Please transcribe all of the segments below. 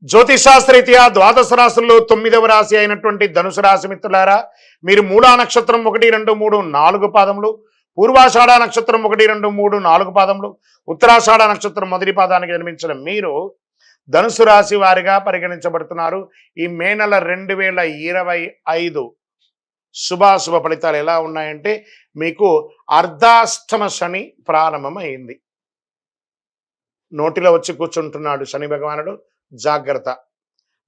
జ్యోతిషాస్త్రరీత్యా ద్వాదశ రాశుల్లో 9వ రాశి అయినటువంటి ధనుసు రాశి మిత్రులారా, మీరు మూలా నక్షత్రం 1, 2, 3, 4 పాదములు, పూర్వాషాఢ నక్షత్రం 1, 2, 3, 4 పాదములు, ఉత్తరాషాఢ నక్షత్రం మొదటి పాదానికి జన్మించిన మీరు ధనుసు రాశి వారిగా పరిగణించబడుతున్నారు. ఈ మే నెల 2025 శుభాశుభ ఫలితాలు ఎలా ఉన్నాయంటే, మీకు అర్ధాష్టమ శని ప్రారంభమైంది. నోటిలో వచ్చి కూర్చుంటున్నాడు శని భగవానుడు, జాగ్రత్త.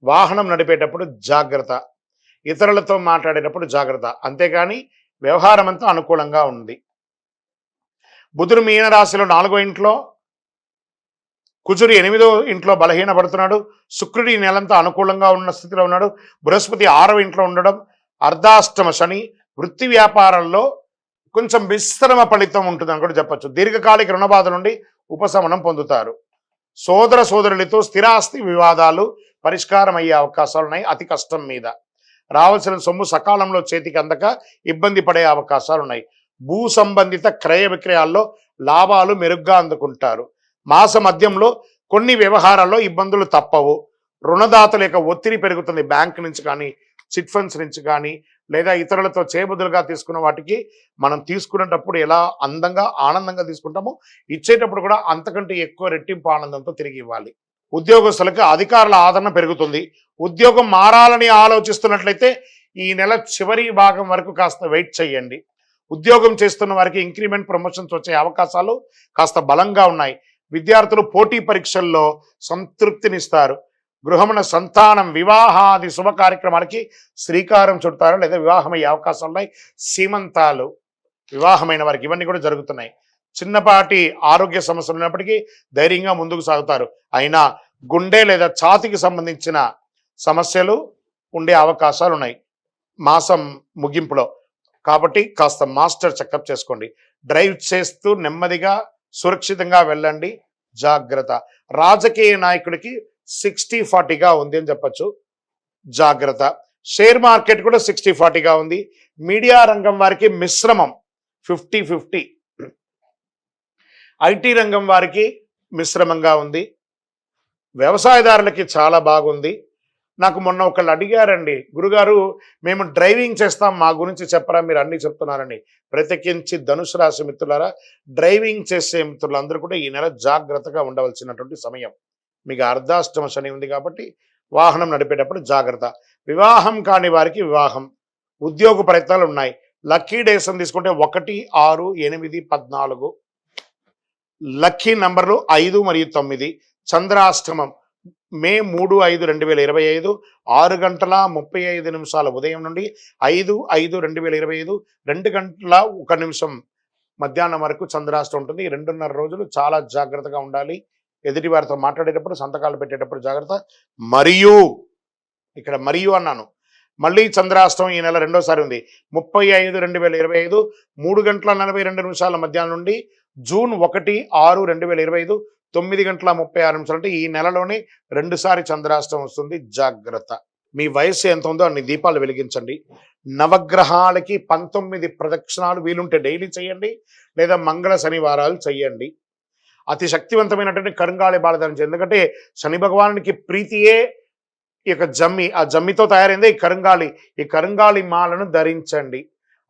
వాహనం నడిపేటప్పుడు జాగ్రత్త, ఇతరులతో మాట్లాడేటప్పుడు జాగ్రత్త. అంతేగాని వ్యవహారం అంతా అనుకూలంగా ఉంది. బుధుడు మీన రాశిలో 4వ ఇంట్లో, కుజుడు 8వ ఇంట్లో బలహీనపడుతున్నాడు. శుక్రుడు ఈ నెలంతా అనుకూలంగా ఉన్న స్థితిలో ఉన్నాడు. బృహస్పతి 6వ ఇంట్లో ఉండడం, అర్ధాష్టమ శని. వృత్తి వ్యాపారాల్లో కొంచెం విశ్రమ ఫలితం ఉంటుందని కూడా చెప్పచ్చు. దీర్ఘకాలిక రుణబాధ నుండి ఉపశమనం పొందుతారు. సోదర సోదరులతో స్థిరాస్తి వివాదాలు పరిష్కారం అయ్యే అవకాశాలు ఉన్నాయి. అతి కష్టం మీద రావాల్సిన సొమ్ము సకాలంలో చేతికి అందక ఇబ్బంది పడే అవకాశాలు ఉన్నాయి. భూ సంబంధిత క్రయ విక్రయాల్లో లాభాలు మెరుగ్గా అందుకుంటారు. మాస మధ్యంలో కొన్ని వ్యవహారాల్లో ఇబ్బందులు తప్పవు. రుణదాతల యొక్క ఒత్తిడి పెరుగుతుంది. బ్యాంక్ నుంచి కానీ, చిట్ ఫండ్స్ నుంచి కానీ, లేదా ఇతరులతో చేబదులుగా తీసుకున్న వాటికి మనం తీసుకునేటప్పుడు ఎలా అందంగా ఆనందంగా తీసుకుంటామో, ఇచ్చేటప్పుడు కూడా అంతకంటే ఎక్కువ రెట్టింపు ఆనందంతో తిరిగి ఇవ్వాలి. ఉద్యోగస్తులకు అధికారుల ఆదరణ పెరుగుతుంది. ఉద్యోగం మారాలని ఆలోచిస్తున్నట్లయితే ఈ నెల చివరి భాగం వరకు కాస్త వెయిట్ చేయండి. ఉద్యోగం చేస్తున్న వారికి ఇంక్రిమెంట్, ప్రమోషన్స్ వచ్చే అవకాశాలు కాస్త బలంగా ఉన్నాయి. విద్యార్థులు పోటీ పరీక్షల్లో సంతృప్తినిస్తారు. గృహమున సంతానం, వివాహాది శుభ కార్యక్రమాలకి శ్రీకారం చుడతారు, లేదా వివాహమయ్యే అవకాశాలు ఉన్నాయి. సీమంతాలు, వివాహమైన వారికి ఇవన్నీ కూడా జరుగుతున్నాయి. చిన్నపాటి ఆరోగ్య సమస్యలు ఉన్నప్పటికీ ధైర్యంగా ముందుకు సాగుతారు. అయినా గుండె లేదా ఛాతికి సంబంధించిన సమస్యలు ఉండే అవకాశాలు ఉన్నాయి మాసం ముగింపులో. కాబట్టి కాస్త మాస్టర్ చెకప్ చేసుకోండి. డ్రైవ్ చేస్తూ నెమ్మదిగా సురక్షితంగా వెళ్ళండి, జాగ్రత్త. రాజకీయ నాయకుడికి 60-40గా ఉంది అని చెప్పచ్చు, జాగ్రత్త. షేర్ మార్కెట్ కూడా 60-40గా ఉంది. మీడియా రంగం వారికి మిశ్రమం, 50-50. ఐటీ రంగం వారికి మిశ్రమంగా ఉంది. వ్యవసాయదారులకి చాలా బాగుంది. నాకు మొన్న ఒకళ్ళు అడిగారండి, గురుగారు మేము డ్రైవింగ్ చేస్తాం, మా గురించి చెప్పరా, మీరు అన్నీ చెప్తున్నారని. ప్రత్యేకించి ధనుసు రాశి మిత్రులారా, డ్రైవింగ్ చేసే మిత్రులందరూ కూడా ఈ నెల జాగ్రత్తగా ఉండవలసినటువంటి సమయం. మీకు అర్ధాష్టమ శని ఉంది కాబట్టి వాహనం నడిపేటప్పుడు జాగ్రత్త. వివాహం కాని వారికి వివాహం, ఉద్యోగ ప్రయత్నాలు ఉన్నాయి. లక్కీ డేస్ అని తీసుకుంటే 1, 6, 8, 14. లక్కీ నంబర్లు 5 మరియు 9. చంద్రాష్టమం మే 3, 5, 2025 6:35 ఉదయం నుండి 5, 5, 2025 2:01 మధ్యాహ్నం వరకు చంద్రాష్టం ఉంటుంది. 2.5 రోజులు చాలా జాగ్రత్తగా ఉండాలి. ఎదుటి వారితో మాట్లాడేటప్పుడు, సంతకాలు పెట్టేటప్పుడు జాగ్రత్త. మరియు ఇక్కడ మరియు అన్నాను, మళ్ళీ చంద్రాష్టం ఈ నెల రెండోసారి ఉంది. 30, 5, 2025 3:42 మధ్యాహ్నం నుండి జూన్ 1, 6, 2025 9:36. అంటే ఈ నెలలోనే 2 సారి చంద్రాష్టం వస్తుంది, జాగ్రత్త. మీ వయస్సు ఎంత ఉందో అన్ని దీపాలు వెలిగించండి. నవగ్రహాలకి 19 ప్రదక్షిణాలు వీలుంటే డైలీ చేయండి, లేదా మంగళ శనివారాలు చేయండి. అతి శక్తివంతమైనటువంటి కరుంగాళి బాల ధరించండి. ఎందుకంటే శని భగవానునికి ప్రీతియే ఈ యొక్క జమ్మి, ఆ జమ్మితో తయారైందే ఈ కరుంగాళి. ఈ కరుంగాళి మాలను ధరించండి.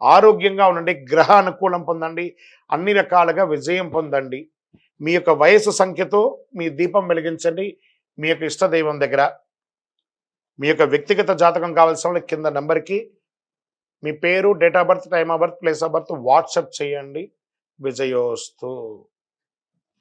ఆరోగ్యంగా ఉండండి, గ్రహ అనుకూలం పొందండి, అన్ని రకాలుగా విజయం పొందండి. మీ యొక్క వయసు సంఖ్యతో మీ దీపం వెలిగించండి మీ యొక్క ఇష్టదైవం దగ్గర. మీ యొక్క వ్యక్తిగత జాతకం కావాల్సిన కింద నెంబర్కి మీ పేరు, date of birth, time of birth, place of birth WhatsApp చేయండి. విజయోస్తు.